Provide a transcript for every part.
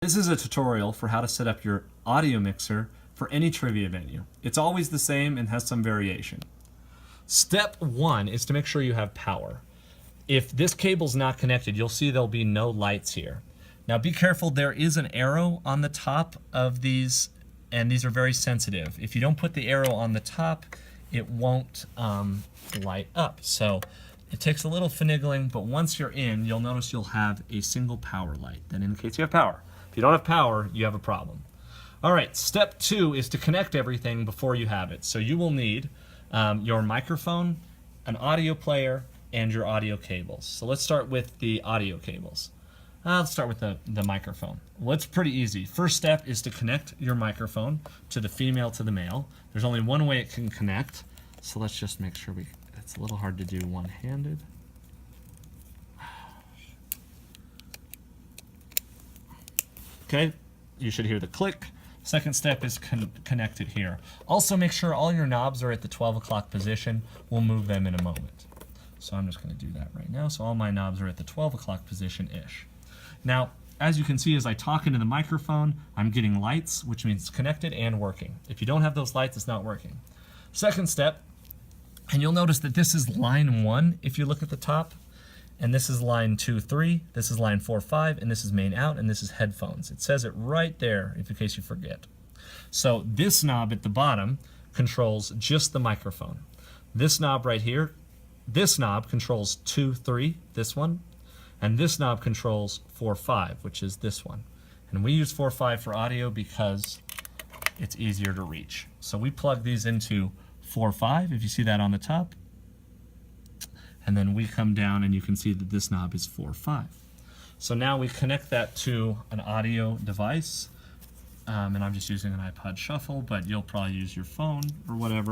This is a tutorial for how to set up your audio mixer for any trivia venue. It's always the same and has some variation. Step 1 is to make sure you have power. If this cable's not connected, you'll see there'll be no lights here. Now be careful, there is an arrow on the top of these, and these are very sensitive. If you don't put the arrow on the top, it won't light up. So it takes a little finagling, but once you're in, you'll notice you'll have a single power light. That indicates you have power. If you don't have power, you have a problem. All right, step 2 is to connect everything before you have it. So you will need your microphone, an audio player, and your audio cables. So let's start with the audio cables. Let's start with the microphone. Well, it's pretty easy. First step is to connect your microphone to the female to the male. There's only one way it can connect, so let's just make sure it's a little hard to do one-handed. Okay, you should hear the click. Second step is connect it here. Also make sure all your knobs are at the 12 o'clock position. We'll move them in a moment. So I'm just going to do that right now. So all my knobs are at the 12 o'clock position-ish. Now, as you can see, as I talk into the microphone, I'm getting lights, which means it's connected and working. If you don't have those lights, it's not working. Second step, and you'll notice that this is line 1 if you look at the top, and this is line 2, 3, this is line 4, 5, and this is main out, and this is headphones. It says it right there, in case you forget. So this knob at the bottom controls just the microphone. This knob right here, this knob controls 2, 3, this one, and this knob controls 4, 5, which is this one. And we use 4, 5 for audio because it's easier to reach. So we plug these into 4, 5, if you see that on the top, and then we come down and you can see that this knob is 4, 5. So now we connect that to an audio device, and I'm just using an iPod Shuffle, but you'll probably use your phone or whatever.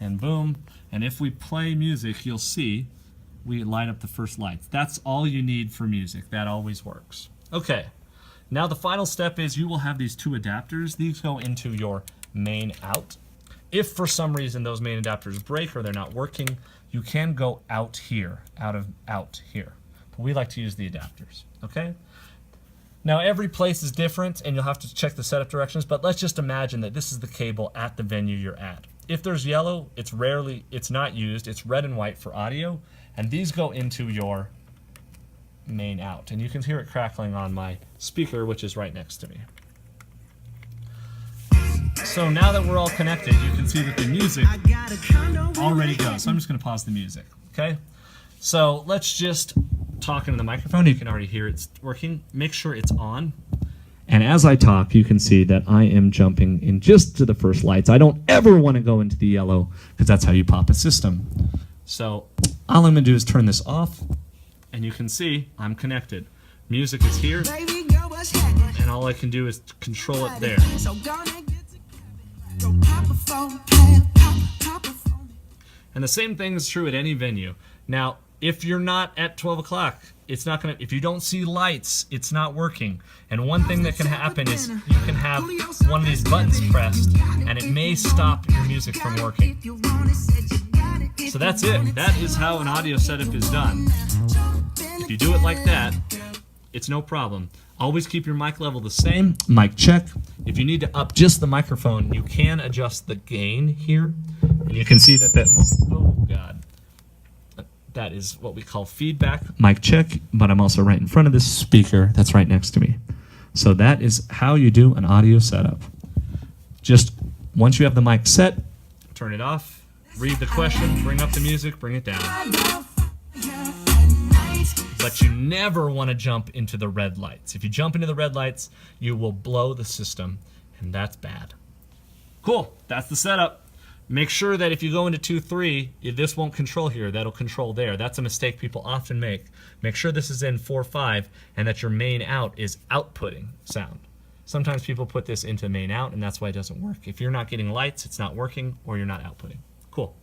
And boom, and if we play music, you'll see we light up the first lights. That's all you need for music. That always works. Okay, now the final step is you will have these 2 adapters. These go into your main out. If for some reason those main adapters break or they're not working, you can go out here, out here. But we like to use the adapters, okay? Now every place is different and you'll have to check the setup directions, but let's just imagine that this is the cable at the venue you're at. If there's yellow, it's not used. It's red and white for audio, and these go into your main out. And you can hear it crackling on my speaker, which is right next to me. So now that we're all connected, you can see that the music already goes. So I'm just going to pause the music, okay? So let's just talk into the microphone. You can already hear it's working. Make sure it's on. And as I talk, you can see that I am jumping in just to the first lights. I don't ever want to go into the yellow because that's how you pop a system. So all I'm going to do is turn this off, and you can see I'm connected. Music is here, and all I can do is control it there. And the same thing is true at any venue. Now, if you're not at 12 o'clock, it's not gonna, if you don't see lights, it's not working. And one thing that can happen is you can have one of these buttons pressed and it may stop your music from working. So that's it. That is how an audio setup is done. If you do it like that, it's no problem. Always keep your mic level the same. Mic check. If you need to up just the microphone, you can adjust the gain here. And you can see oh God. That is what we call feedback. Mic check, but I'm also right in front of this speaker that's right next to me. So that is how you do an audio setup. Just once you have the mic set, turn it off, read the question, bring up the music, bring it down. But you never want to jump into the red lights. If you jump into the red lights, you will blow the system, and that's bad. Cool, that's the setup. Make sure that if you go into 2, 3, this won't control here, that'll control there. That's a mistake people often make. Make sure this is in 4, 5, and that your main out is outputting sound. Sometimes people put this into main out, and that's why it doesn't work. If you're not getting lights, it's not working, or you're not outputting. Cool.